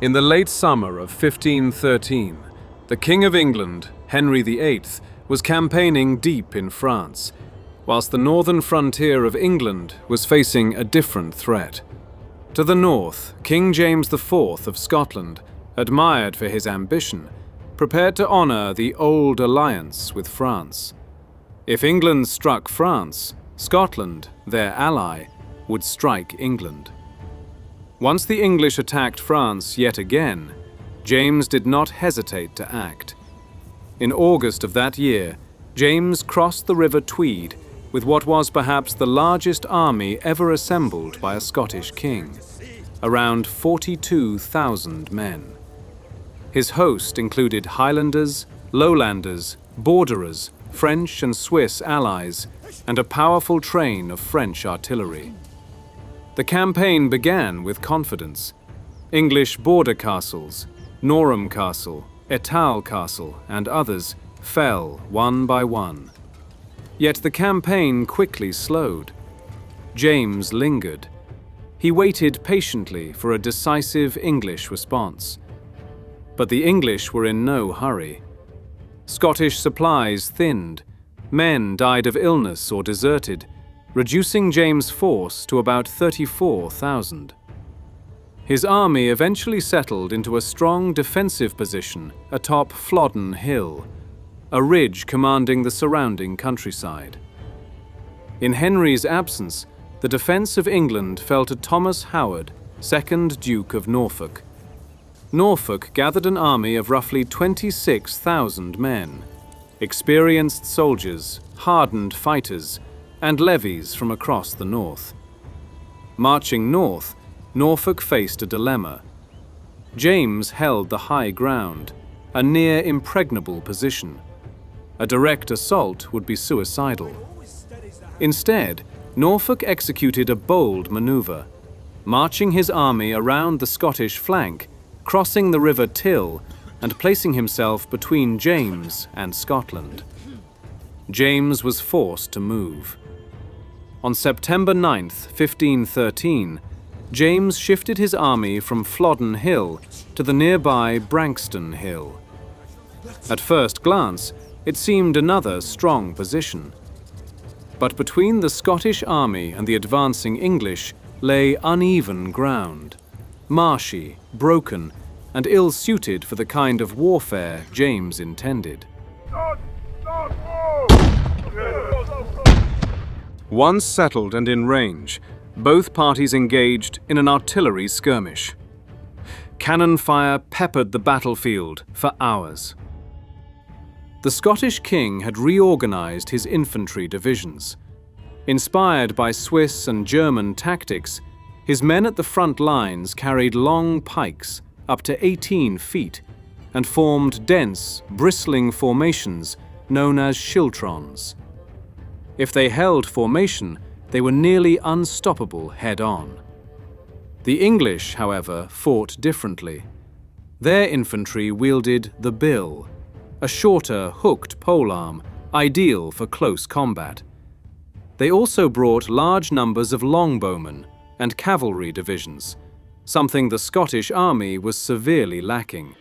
In the late summer of 1513, the King of England, Henry VIII, was campaigning deep in France, whilst the northern frontier of England was facing a different threat. To the north, King James IV of Scotland, admired for his ambition, prepared to honour the old alliance with France. If England struck France, Scotland, their ally, would strike England. Once the English attacked France yet again, James did not hesitate to act. In August of that year, James crossed the River Tweed with what was perhaps the largest army ever assembled by a Scottish king, around 42,000 men. His host included Highlanders, Lowlanders, Borderers, French and Swiss allies, and a powerful train of French artillery. The campaign began with confidence. English border castles, Norham Castle, Ettal Castle, and others fell one by one. Yet the campaign quickly slowed. James lingered. He waited patiently for a decisive English response. But the English were in no hurry. Scottish supplies thinned. Men died of illness or deserted, reducing James' force to about 34,000. His army eventually settled into a strong defensive position atop Flodden Hill, a ridge commanding the surrounding countryside. In Henry's absence, the defence of England fell to Thomas Howard, 2nd Duke of Norfolk. Norfolk gathered an army of roughly 26,000 men, experienced soldiers, hardened fighters, and levies from across the north. Marching north, Norfolk faced a dilemma. James held the high ground, a near impregnable position. A direct assault would be suicidal. Instead, Norfolk executed a bold maneuver, marching his army around the Scottish flank, crossing the River Till, and placing himself between James and Scotland. James was forced to move. On September 9, 1513, James shifted his army from Flodden Hill to the nearby Branxton Hill. At first glance, it seemed another strong position. But between the Scottish army and the advancing English lay uneven ground, marshy, broken, and ill-suited for the kind of warfare James intended. Once settled and in range, both parties engaged in an artillery skirmish. Cannon fire peppered the battlefield for hours. The Scottish king had reorganized his infantry divisions. Inspired by Swiss and German tactics, his men at the front lines carried long pikes, up to 18 feet, and formed dense, bristling formations known as schiltrons. If they held formation, they were nearly unstoppable head-on. The English, however, fought differently. Their infantry wielded the bill, a shorter, hooked polearm, ideal for close combat. They also brought large numbers of longbowmen and cavalry divisions, something the Scottish army was severely lacking.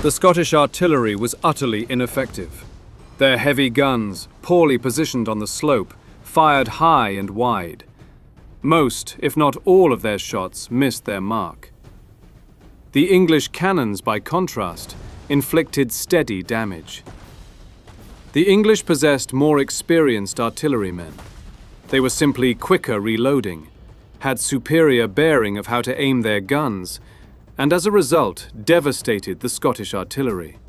The Scottish artillery was utterly ineffective. Their heavy guns, poorly positioned on the slope, fired high and wide. Most, if not all of their shots, missed their mark. The English cannons, by contrast, inflicted steady damage. The English possessed more experienced artillerymen. They were simply quicker reloading, had superior bearing of how to aim their guns, and as a result devastated the Scottish artillery.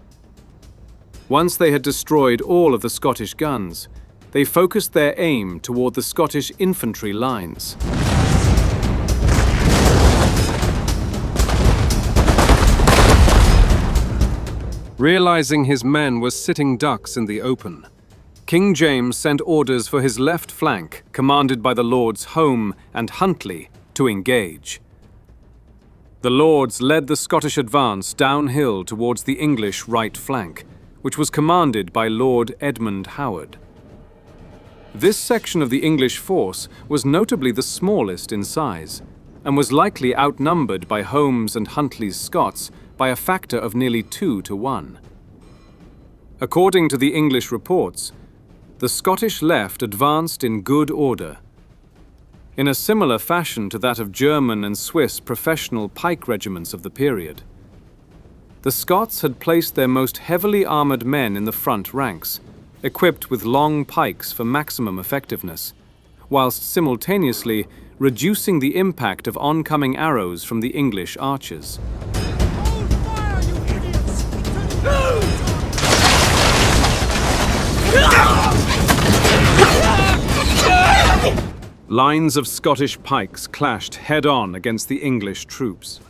Once they had destroyed all of the Scottish guns, they focused their aim toward the Scottish infantry lines. Realizing his men were sitting ducks in the open, King James sent orders for his left flank, commanded by the Lords Home and Huntly, to engage. The Lords led the Scottish advance downhill towards the English right flank, which was commanded by Lord Edmund Howard. This section of the English force was notably the smallest in size, and was likely outnumbered by Holmes and Huntly's Scots by a factor of nearly 2 to 1. According to the English reports, the Scottish left advanced in good order. In a similar fashion to that of German and Swiss professional pike regiments of the period. The Scots had placed their most heavily armoured men in the front ranks, equipped with long pikes for maximum effectiveness, whilst simultaneously reducing the impact of oncoming arrows from the English archers. Hold fire, you idiots! Lines of Scottish pikes clashed head-on against the English troops.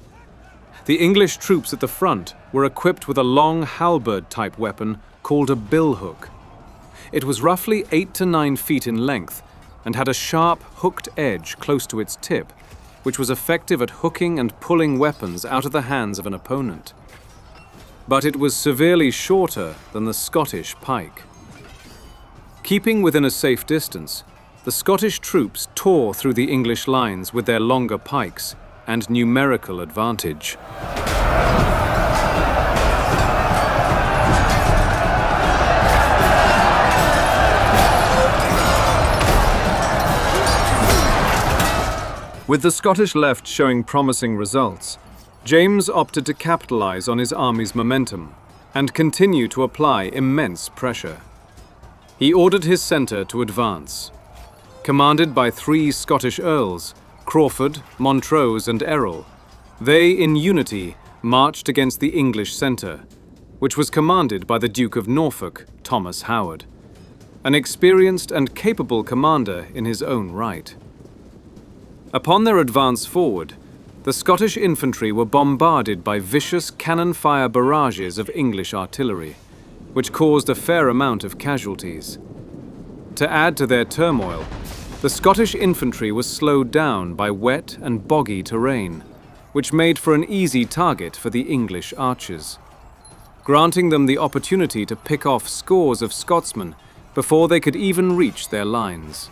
The English troops at the front were equipped with a long halberd-type weapon called a billhook. It was roughly 8 to 9 feet in length and had a sharp, hooked edge close to its tip, which was effective at hooking and pulling weapons out of the hands of an opponent. But it was severely shorter than the Scottish pike. Keeping within a safe distance, the Scottish troops tore through the English lines with their longer pikes and numerical advantage. With the Scottish left showing promising results, James opted to capitalize on his army's momentum and continue to apply immense pressure. He ordered his centre to advance. Commanded by 3 Scottish earls, Crawford, Montrose and Errol, they in unity marched against the English centre, which was commanded by the Duke of Norfolk, Thomas Howard, an experienced and capable commander in his own right. Upon their advance forward, the Scottish infantry were bombarded by vicious cannon-fire barrages of English artillery, which caused a fair amount of casualties. To add to their turmoil, the Scottish infantry was slowed down by wet and boggy terrain, which made for an easy target for the English archers, granting them the opportunity to pick off scores of Scotsmen before they could even reach their lines.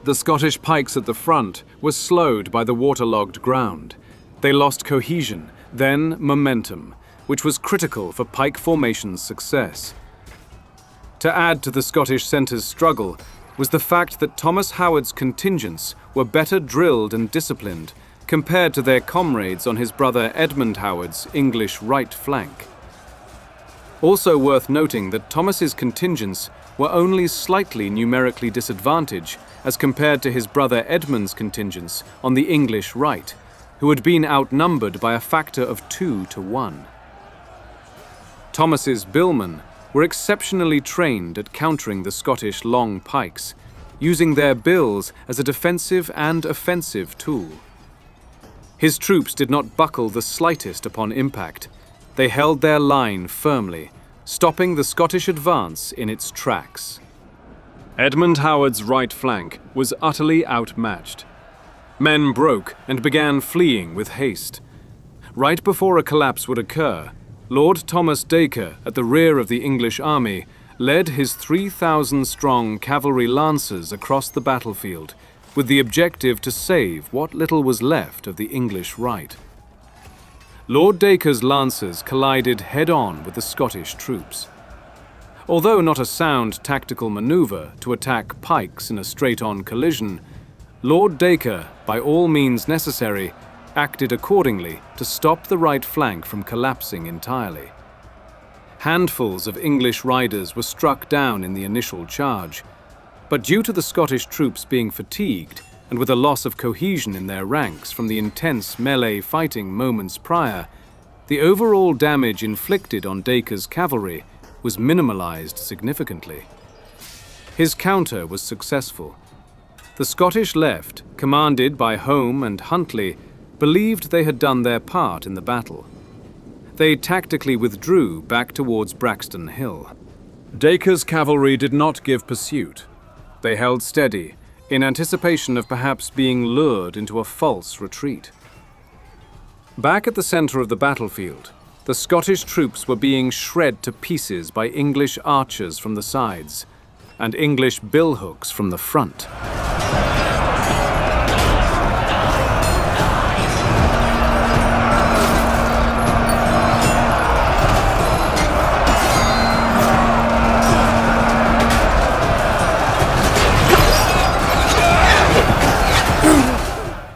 The Scottish pikes at the front were slowed by the waterlogged ground. They lost cohesion, then momentum, which was critical for pike formation's success. To add to the Scottish centre's struggle was the fact that Thomas Howard's contingents were better drilled and disciplined compared to their comrades on his brother Edmund Howard's English right flank. Also worth noting that Thomas's contingents were only slightly numerically disadvantaged as compared to his brother Edmund's contingents on the English right, who had been outnumbered by a factor of 2 to 1. Thomas's billmen were exceptionally trained at countering the Scottish long pikes, using their bills as a defensive and offensive tool. His troops did not buckle the slightest upon impact. They held their line firmly, stopping the Scottish advance in its tracks. Edmund Howard's right flank was utterly outmatched. Men broke and began fleeing with haste. Right before a collapse would occur, Lord Thomas Dacre, at the rear of the English army, led his 3,000-strong cavalry lancers across the battlefield, with the objective to save what little was left of the English right. Lord Dacre's lancers collided head-on with the Scottish troops. Although not a sound tactical manoeuvre to attack pikes in a straight-on collision, Lord Dacre, by all means necessary, acted accordingly to stop the right flank from collapsing entirely. Handfuls of English riders were struck down in the initial charge, but due to the Scottish troops being fatigued and with a loss of cohesion in their ranks from the intense melee fighting moments prior, the overall damage inflicted on Dacre's cavalry was minimalized significantly. His counter was successful. The Scottish left, commanded by Home and Huntly, believed they had done their part in the battle. They tactically withdrew back towards Branxton Hill. Dacre's cavalry did not give pursuit. They held steady, in anticipation of perhaps being lured into a false retreat. Back at the center of the battlefield, the Scottish troops were being shred to pieces by English archers from the sides and English billhooks from the front.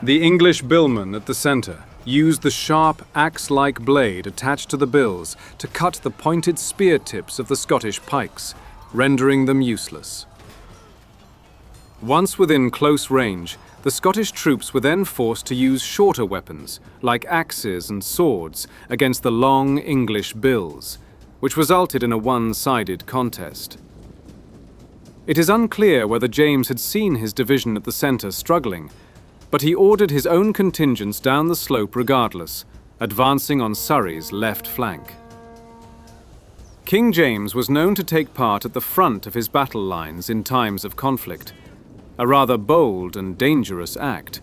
The English billmen at the center used the sharp axe-like blade attached to the bills to cut the pointed spear tips of the Scottish pikes, rendering them useless. Once within close range, the Scottish troops were then forced to use shorter weapons, like axes and swords, against the long English bills, which resulted in a one-sided contest. It is unclear whether James had seen his division at the center struggling, but he ordered his own contingents down the slope regardless, advancing on Surrey's left flank. King James was known to take part at the front of his battle lines in times of conflict, a rather bold and dangerous act.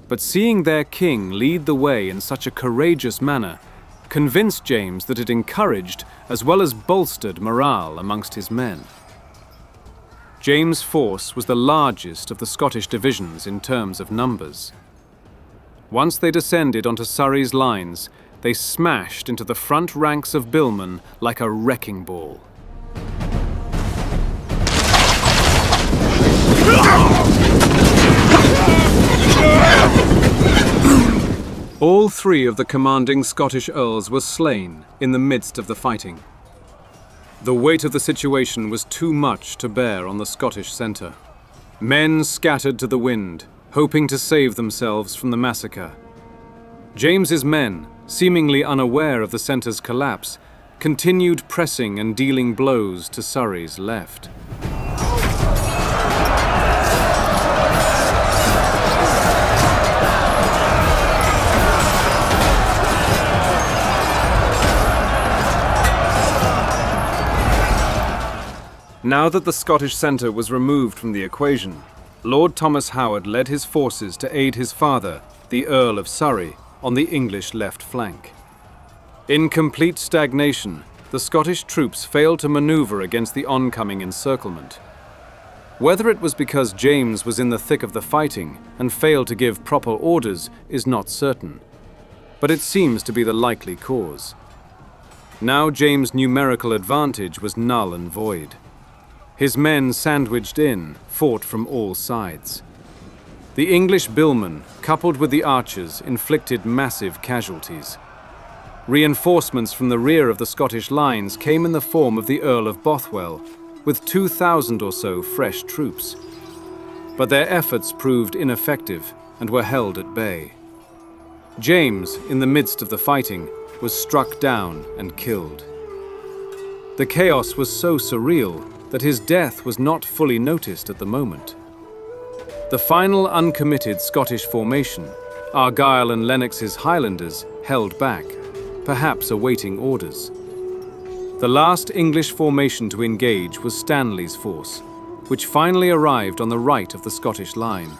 But seeing their king lead the way in such a courageous manner convinced James that it encouraged as well as bolstered morale amongst his men. James' force was the largest of the Scottish divisions in terms of numbers. Once they descended onto Surrey's lines, they smashed into the front ranks of billmen like a wrecking ball. All three of the commanding Scottish earls were slain in the midst of the fighting. The weight of the situation was too much to bear on the Scottish centre. Men scattered to the wind, hoping to save themselves from the massacre. James's men, seemingly unaware of the centre's collapse, continued pressing and dealing blows to Surrey's left. Now that the Scottish centre was removed from the equation, Lord Thomas Howard led his forces to aid his father, the Earl of Surrey, on the English left flank. In complete stagnation, the Scottish troops failed to manoeuvre against the oncoming encirclement. Whether it was because James was in the thick of the fighting and failed to give proper orders is not certain, but it seems to be the likely cause. Now James' numerical advantage was null and void. His men, sandwiched in, fought from all sides. The English billmen, coupled with the archers, inflicted massive casualties. Reinforcements from the rear of the Scottish lines came in the form of the Earl of Bothwell, with 2,000 or so fresh troops. But their efforts proved ineffective and were held at bay. James, in the midst of the fighting, was struck down and killed. The chaos was so surreal that his death was not fully noticed at the moment. The final uncommitted Scottish formation, Argyll and Lennox's Highlanders, held back, perhaps awaiting orders. The last English formation to engage was Stanley's force, which finally arrived on the right of the Scottish line.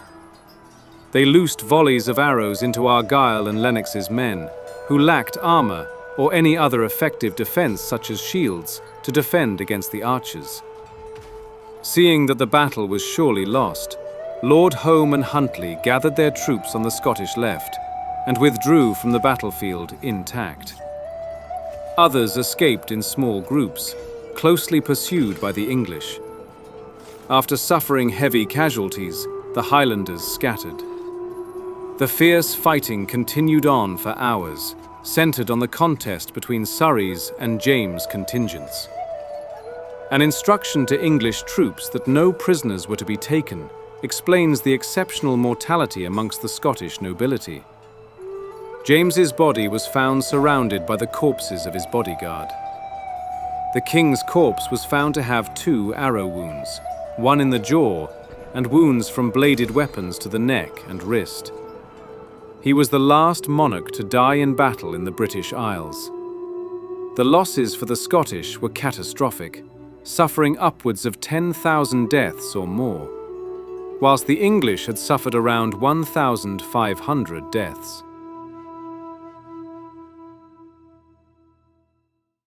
They loosed volleys of arrows into Argyll and Lennox's men, who lacked armor or any other effective defense such as shields to defend against the archers. Seeing that the battle was surely lost, Lord Home and Huntly gathered their troops on the Scottish left and withdrew from the battlefield intact. Others escaped in small groups, closely pursued by the English. After suffering heavy casualties, the Highlanders scattered. The fierce fighting continued on for hours, centered on the contest between Surrey's and James' contingents. An instruction to English troops that no prisoners were to be taken explains the exceptional mortality amongst the Scottish nobility. James's body was found surrounded by the corpses of his bodyguard. The king's corpse was found to have 2 arrow wounds, one in the jaw, and wounds from bladed weapons to the neck and wrist. He was the last monarch to die in battle in the British Isles. The losses for the Scottish were catastrophic, suffering upwards of 10,000 deaths or more, whilst the English had suffered around 1,500 deaths.